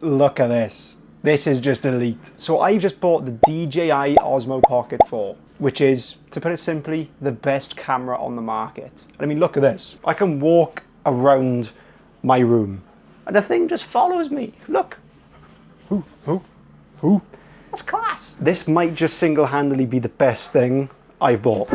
Look at this. This is just elite. So I've just bought the DJI Osmo Pocket 4, which is, to put it simply, the best camera on the market. I mean, look at this. I can walk around my room and the thing just follows me. Look. Ooh. That's class. This might just single-handedly be the best thing I've bought.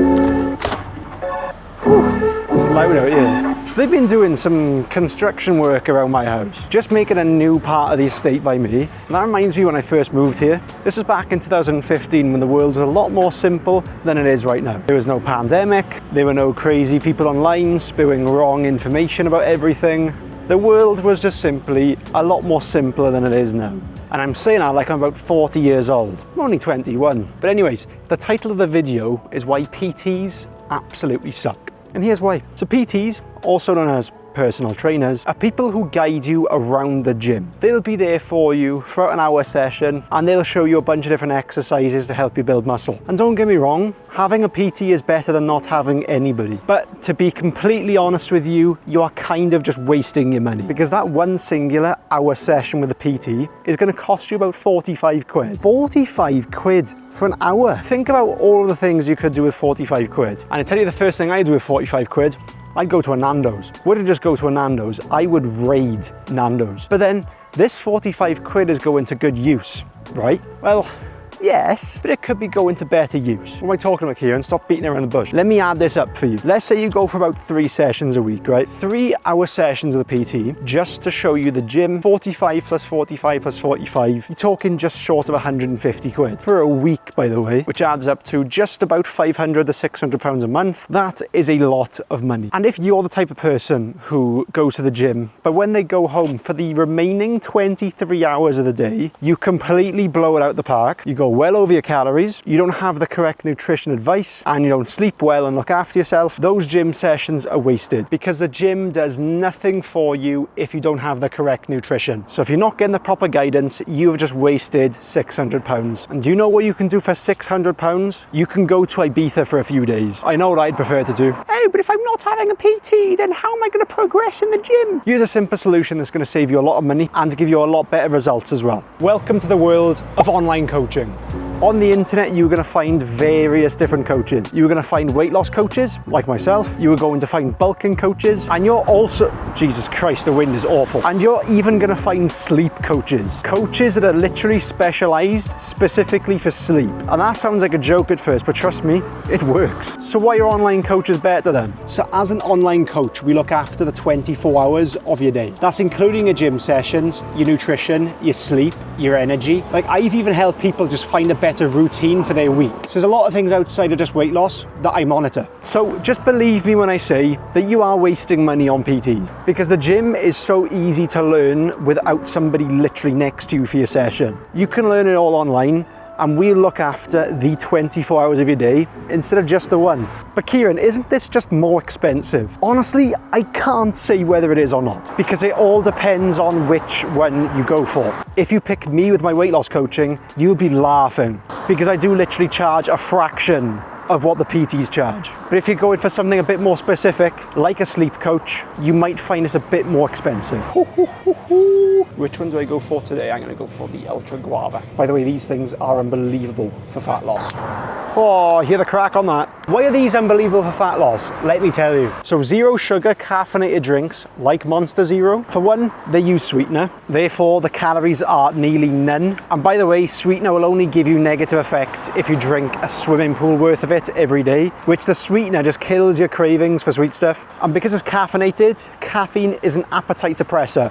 It's loud out here. So they've been doing some construction work around my house, just making a new part of the estate by me. And that reminds me when I first moved here. This was back in 2015 when the world was a lot more simple than it is right now. There was no pandemic, there were no crazy people online spewing wrong information about everything. The world was just simply a lot more simpler than it is now. And I'm saying that like I'm about 40 years old. I'm only 21. But anyways, the title of the video is why PTs absolutely suck. And here's why. So PTs, also known as personal trainers, are people who guide you around the gym. They'll be there for you for an hour session and they'll show you a bunch of different exercises to help you build muscle. And don't get me wrong, having a PT is better than not having anybody. But to be completely honest with you, you are kind of just wasting your money because that one singular hour session with a PT is going to cost you about 45 quid. 45 quid for an hour. Think about all of the things you could do with 45 quid. And I tell you the first thing I do with 45 quid, I'd go to a Nando's. Would I just go to a Nando's? I would raid Nando's. But then this 45 quid is going to good use, right? Well, yes, but it could be going to better use. What am I talking about here? And stop beating around the bush. Let me add this up for you. Let's say you go for about 3 sessions a week, right? 3-hour sessions of the PT just to show you the gym. 45 plus 45 plus 45. You're talking just short of 150 quid for a week, by the way, which adds up to just about 500 to 600 pounds a month. That is a lot of money. And if you're the type of person who goes to the gym, but when they go home for the remaining 23 hours of the day, you completely blow it out the park. You go well over your calories, you don't have the correct nutrition advice, and you don't sleep well and look after yourself, those gym sessions are wasted because the gym does nothing for you if you don't have the correct nutrition. So if you're not getting the proper guidance, you've just wasted £600. And do you know what you can do for £600? You can go to Ibiza for a few days. I know what I'd prefer to do. Hey, but if I'm not having a PT, then how am I going to progress in the gym? Here's a simple solution that's going to save you a lot of money and give you a lot better results as well. Welcome to the world of online coaching. On the internet, you're going to find various different coaches. You're going to find weight loss coaches, like myself. You are going to find bulking coaches. And you're also, Jesus Christ, the wind is awful. And you're even going to find sleep coaches. Coaches that are literally specialized specifically for sleep. And that sounds like a joke at first, but trust me, it works. So why are online coaches better then? So as an online coach, we look after the 24 hours of your day. That's including your gym sessions, your nutrition, your sleep, your energy. Like I've even helped people just find a better routine for their week. So there's a lot of things outside of just weight loss that I monitor. So just believe me when I say that you are wasting money on PTs because the gym is so easy to learn without somebody literally next to you for your session. You can learn it all online and we'll look after the 24 hours of your day instead of just the one. But Kieran, isn't this just more expensive? Honestly, I can't say whether it is or not because it all depends on which one you go for. If you pick me with my weight loss coaching, you'll be laughing because I do literally charge a fraction of what the PTs charge. But if you're going for something a bit more specific, like a sleep coach, you might find it's a bit more expensive. Which one do I go for today? I'm going to go for the Ultra Guava. By the way, these things are unbelievable for fat loss. Oh, hear the crack on that. Why are these unbelievable for fat loss? Let me tell you. So zero sugar caffeinated drinks like Monster Zero. For one, they use sweetener. Therefore, the calories are nearly none. And by the way, sweetener will only give you negative effects if you drink a swimming pool worth of it every day, which the sweetener just kills your cravings for sweet stuff. And because it's caffeinated, caffeine is an appetite suppressor.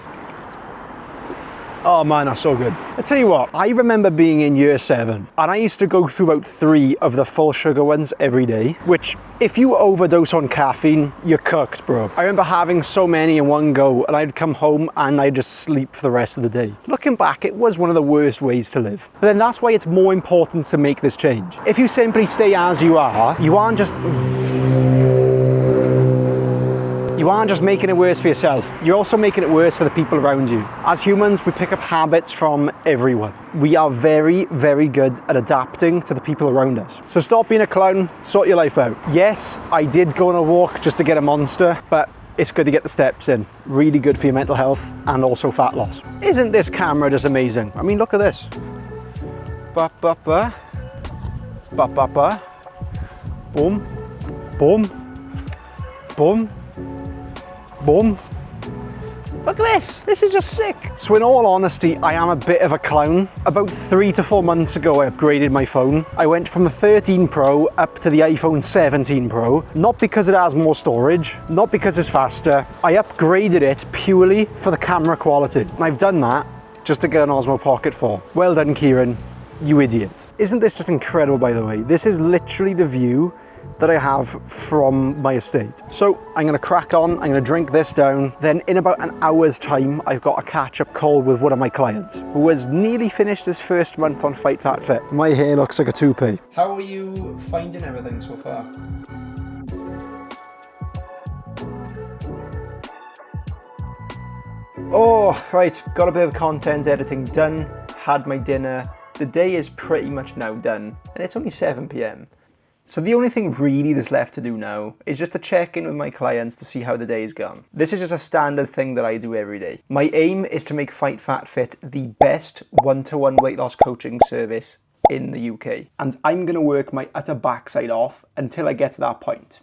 Oh man, that's so good. I tell you what, I remember being in year 7 and I used to go through about 3 of the full sugar ones every day, which if you overdose on caffeine, you're cooked, bro. I remember having so many in one go and I'd come home and I'd just sleep for the rest of the day. Looking back, it was one of the worst ways to live. But then that's why it's more important to make this change. If you simply stay as you aren't just making it worse for yourself, you're also making it worse for the people around you. As humans, we pick up habits from everyone. We are very, very good at adapting to the people around us. So stop being a clown, sort your life out. Yes, I did go on a walk just to get a Monster, but It's good to get the steps in. Really good for your mental health and also fat loss. Isn't this camera just amazing? I mean, look at this. Ba ba ba. Ba ba ba. Boom. Boom. Boom. Boom. Look at this, this is just sick. So in all honesty, I am a bit of a clown. About 3 to 4 months ago, I upgraded my phone. I went from the 13 Pro up to the iPhone 17 Pro, not because it has more storage, not because it's faster. I upgraded it purely for the camera quality. And I've done that just to get an Osmo Pocket 4. Well done, Kieran, you idiot. Isn't this just incredible, by the way? This is literally the view that I have from my estate. So I'm gonna crack on, I'm gonna drink this down, then in about an hour's time, I've got a catch-up call with one of my clients who has nearly finished his first month on Fight Fat Fit. My hair looks like a toupee. How are you finding everything so far? Oh, right, got a bit of content editing done, had my dinner. The day is pretty much now done, and it's only 7 p.m. So the only thing really that's left to do now is just to check in with my clients to see how the day has gone. This is just a standard thing that I do every day. My aim is to make Fight Fat Fit the best one-to-one weight loss coaching service in the UK. And I'm gonna work my utter backside off until I get to that point.